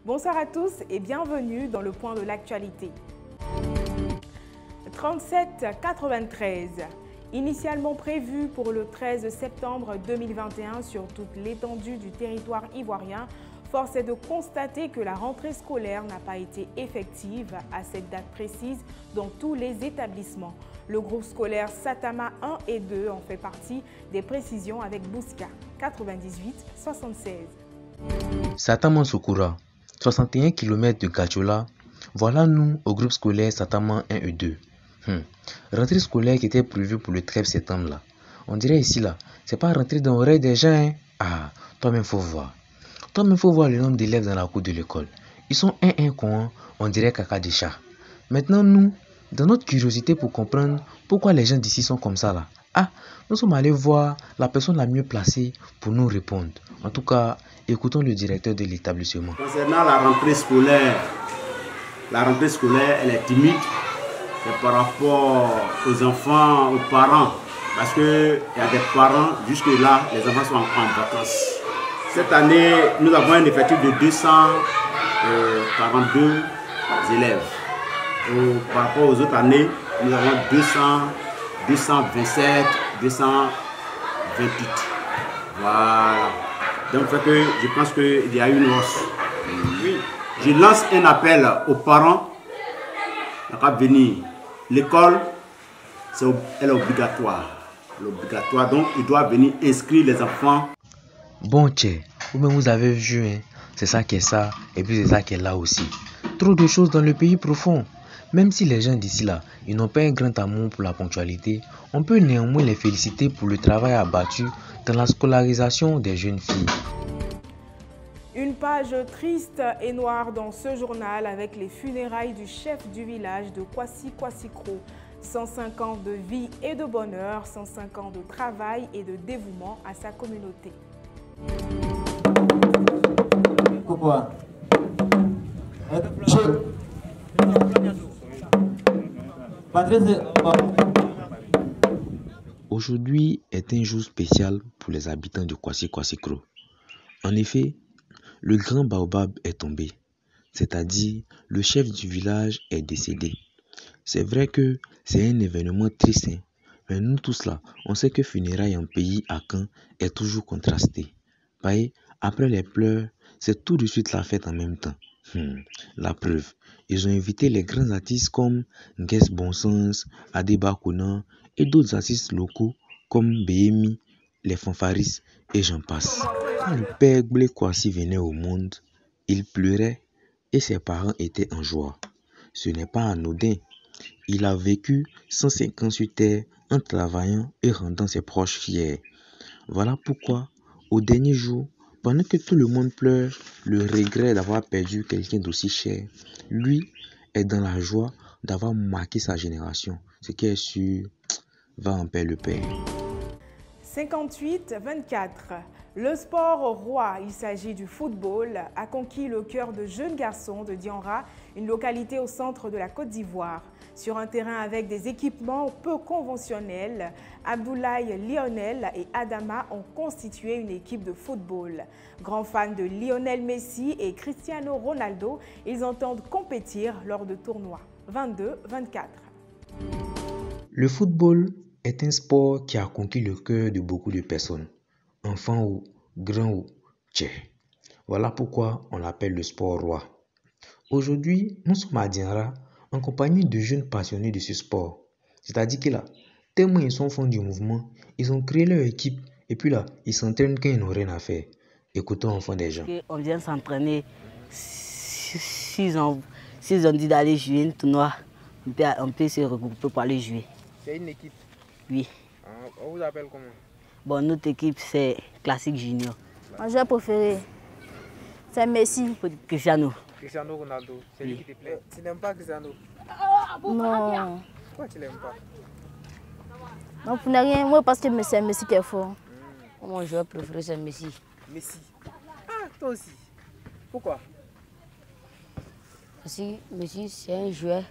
Bonsoir à tous et bienvenue dans le point de l'actualité. 37,93. Initialement prévu pour le 13 septembre 2021 sur toute l'étendue du territoire ivoirien, force est de constater que la rentrée scolaire n'a pas été effective à cette date précise dans tous les établissements. Le groupe scolaire Satama 1 et 2 en fait partie. Des précisions avec Bouska, 98-76. Satama Soukoura, 61 km de Gachola, voilà nous au groupe scolaire Satama 1 et 2. Rentrée scolaire qui était prévue pour le 13 septembre là. On dirait ici là, c'est pas rentrée dans l'oreille des gens. Hein? Ah, toi-même faut voir. Toi-même faut voir le nombre d'élèves dans la cour de l'école. Ils sont un con, on dirait caca de chat. Maintenant nous, dans notre curiosité pour comprendre pourquoi les gens d'ici sont comme ça là. Ah, nous sommes allés voir la personne la mieux placée pour nous répondre. En tout cas, écoutons le directeur de l'établissement. Concernant la rentrée scolaire, elle est timide. C'est par rapport aux enfants, aux parents. Parce qu'il y a des parents, jusque-là, les enfants sont en vacances. Cette année, nous avons un effectif de 242 élèves. Par rapport aux autres années, nous avons 227, 228. Voilà. Donc, je pense qu'il y a une hausse. Oui. Je lance un appel aux parents à venir. L'école, elle est obligatoire. Donc, ils doivent venir inscrire les enfants. Bon, tchè, vous avez vu, hein? C'est ça qui est ça, et puis c'est ça qui est là aussi. Trop de choses dans le pays profond. Même si les gens d'ici là, ils n'ont pas un grand amour pour la ponctualité, on peut néanmoins les féliciter pour le travail abattu dans la scolarisation des jeunes filles. Une page triste et noire dans ce journal avec les funérailles du chef du village de Kwasi-Kwasi-Kro. 105 ans de vie et de bonheur, 105 ans de travail et de dévouement à sa communauté. Aujourd'hui est un jour spécial pour les habitants de Kwasi-Kwasi-Kro. En effet, le grand baobab est tombé, c'est-à-dire le chef du village est décédé. C'est vrai que c'est un événement triste, hein, mais nous tous là, on sait que funérailles en pays à Caen est toujours contrasté. Pareil, après les pleurs, c'est tout de suite la fête en même temps. La preuve, ils ont invité les grands artistes comme Nguès Bonsens, Adeba Kounan et d'autres artistes locaux comme Béhémi, les fanfaristes et j'en passe. Quand le père Blé Kwasi venait au monde, il pleurait et ses parents étaient en joie. Ce n'est pas anodin. Il a vécu 105 ans sur terre en travaillant et rendant ses proches fiers. Voilà pourquoi, au dernier jour, pendant que tout le monde pleure le regret d'avoir perdu quelqu'un d'aussi cher, lui est dans la joie d'avoir marqué sa génération. Ce qui est sûr, va en paix le père. 58-24. Le sport roi, il s'agit du football, a conquis le cœur de jeunes garçons de Dianra, une localité au centre de la Côte d'Ivoire. Sur un terrain avec des équipements peu conventionnels, Abdoulaye Lionel et Adama ont constitué une équipe de football. Grands fans de Lionel Messi et Cristiano Ronaldo, ils entendent compétir lors de tournois. 22-24. Le football est un sport qui a conquis le cœur de beaucoup de personnes, enfants ou grands ou tchè. Voilà pourquoi on l'appelle le sport roi. Aujourd'hui, nous sommes à Dianra en compagnie de jeunes passionnés de ce sport. C'est-à-dire que là, tellement ils sont fonds du mouvement, ils ont créé leur équipe et puis là, ils s'entraînent quand ils n'ont rien à faire. Écoutons enfants des gens. On vient s'entraîner, s'ils ont dit d'aller jouer un tournoi, on peut se regrouper pour aller jouer. C'est une équipe? Oui. On vous appelle comment? Bon, notre équipe, c'est Classique Junior. Mon joueur préféré, c'est Messi. Cristiano. Cristiano Ronaldo, c'est lui qui te plaît. Tu n'aimes pas Cristiano? Non. Pourquoi tu l'aimes pas? Non, pour ne rien, moi parce que c'est Messi qui est fort. Mon joueur préféré, c'est Messi. Messi? Ah, toi aussi? Pourquoi? Parce que Messi, c'est un joueur,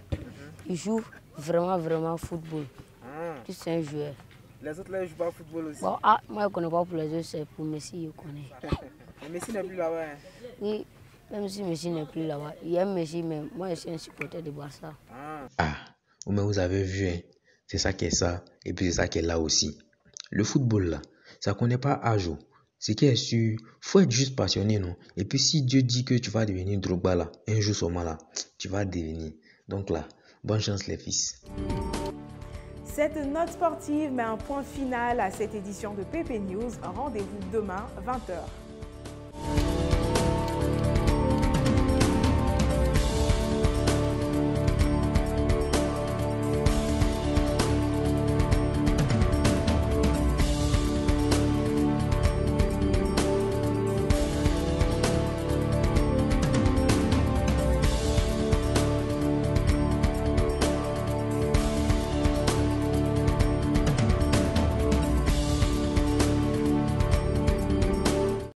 il joue vraiment football. C'est un joueur. Les autres là, ils jouent pas au football aussi? Bon, moi, je ne connais pas pour les autres, c'est pour Messi, je connais. Mais Messi n'est plus là-bas. Hein? Oui, Même si Messi n'est plus là-bas, il aime Messi, mais moi je suis un supporter de Barça. Ah, mais vous avez vu, hein, c'est ça qui est ça, et puis c'est ça qui est là aussi. Le football là, ça connaît pas âge. Ce qui est sûr, faut être juste passionné, non? Et puis si Dieu dit que tu vas devenir Drogba là, un jour seulement là, tu vas devenir. Donc là, bonne chance les fils. Cette note sportive met un point final à cette édition de PP News. Rendez-vous demain, 20h.